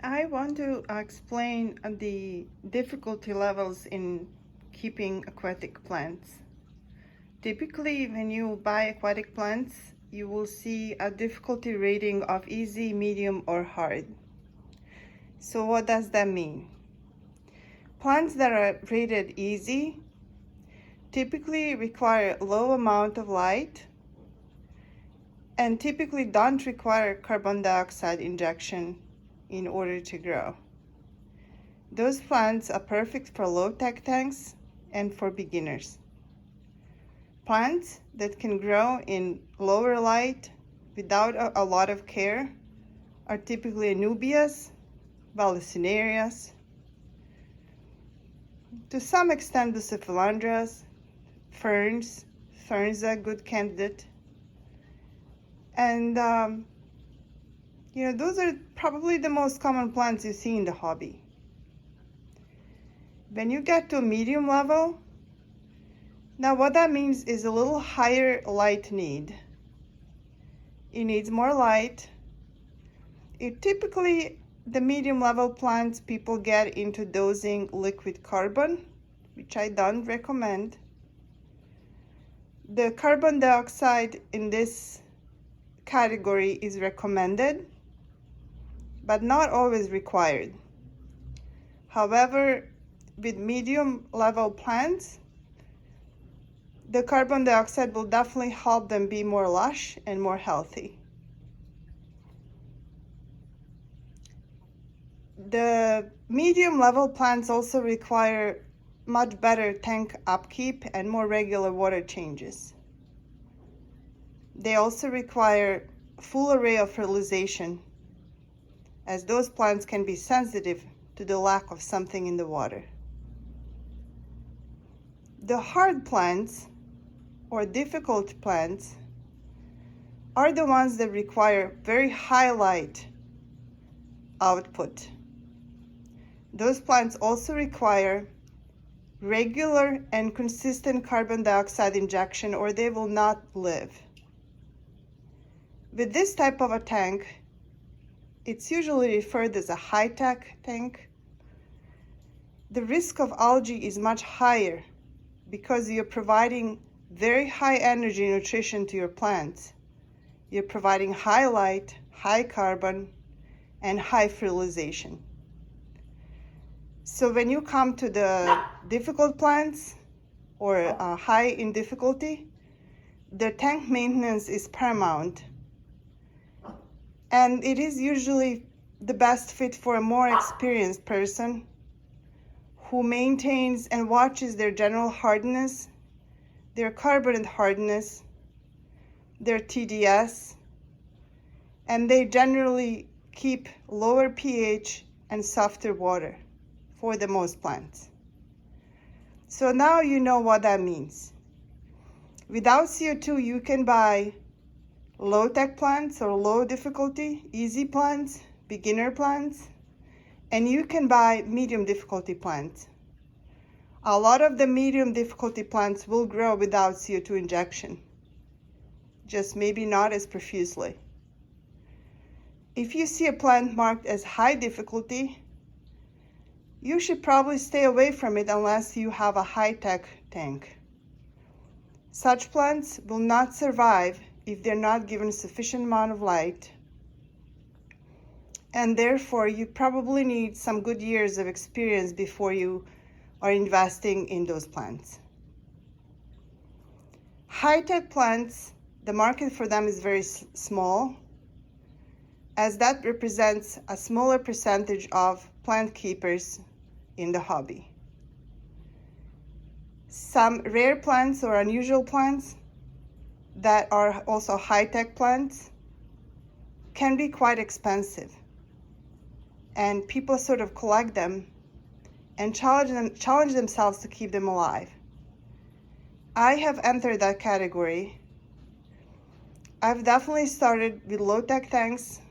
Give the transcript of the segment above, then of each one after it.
I want to explain the difficulty levels in keeping aquatic plants. Typically, when you buy aquatic plants, you will see a difficulty rating of easy, medium, or hard. So what does that mean? Plants that are rated easy typically require low amount of light and typically don't require carbon dioxide injection in order to grow. Those plants are perfect for low-tech tanks and for beginners. Plants that can grow in lower light without a lot of care are typically anubias, vallecinarias, to some extent bucephalandras, ferns. Ferns are a good candidate. And those are probably the most common plants you see in the hobby. When you get to a medium level, now what that means is a little higher light need. It needs more light. The medium level plants, people get into dosing liquid carbon, which I don't recommend. The carbon dioxide in this category is recommended, but not always required. However, with medium level plants, the carbon dioxide will definitely help them be more lush and more healthy. The medium level plants also require much better tank upkeep and more regular water changes. They also require full array of fertilization, as those plants can be sensitive to the lack of something in the water. The hard plants or difficult plants are the ones that require very high light output. Those plants also require regular and consistent carbon dioxide injection, or they will not live. With this type of a tank, it's usually referred as a high-tech tank. The risk of algae is much higher because you're providing very high energy nutrition to your plants. You're providing high light, high carbon, and high fertilization. So when you come to the difficult plants or high in difficulty, the tank maintenance is paramount. And it is usually the best fit for a more experienced person who maintains and watches their general hardness, their carbonate hardness, their TDS, and they generally keep lower pH and softer water for the most plants. So now you know what that means. Without CO2, you can buy low-tech plants or low difficulty, easy plants, beginner plants, and you can buy medium difficulty plants. A lot of the medium difficulty plants will grow without CO2 injection, just maybe not as profusely. If you see a plant marked as high difficulty, you should probably stay away from it unless you have a high-tech tank. Such plants will not survive if they're not given sufficient amount of light, and therefore you probably need some good years of experience before you are investing in those plants. High-tech plants, the market for them is very small, as that represents a smaller percentage of plant keepers in the hobby. Some rare plants or unusual plants that are also high-tech plants can be quite expensive, and people sort of collect them and challenge themselves to keep them alive. I have entered that category. I've definitely started with low-tech tanks,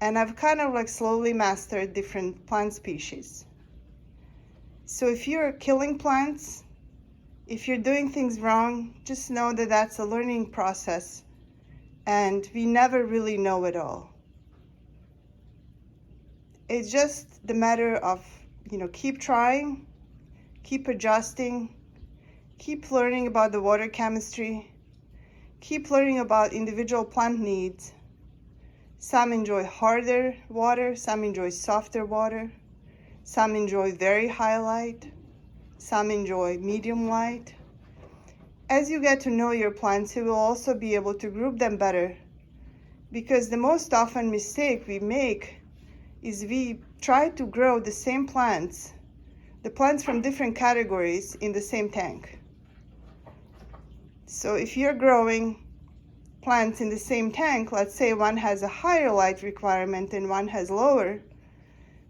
and I've kind of slowly mastered different plant species. So if you're killing plants, if you're doing things wrong, just know that that's a learning process, and we never really know it all. It's just the matter of, keep trying, keep adjusting, keep learning about the water chemistry, keep learning about individual plant needs. Some enjoy harder water, some enjoy softer water, some enjoy very high light, some enjoy medium light. As you get to know your plants, you will also be able to group them better, because the most often mistake we make is we try to grow the same plants, the plants from different categories, in the same tank. So if you're growing plants in the same tank, let's say one has a higher light requirement and one has lower,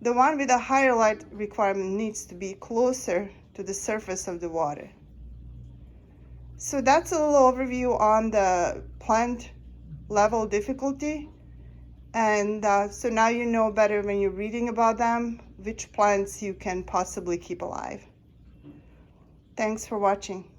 the one with a higher light requirement needs to be closer to the surface of the water. So that's a little overview on the plant level difficulty. And so now you know better, when you're reading about them, which plants you can possibly keep alive. Thanks for watching.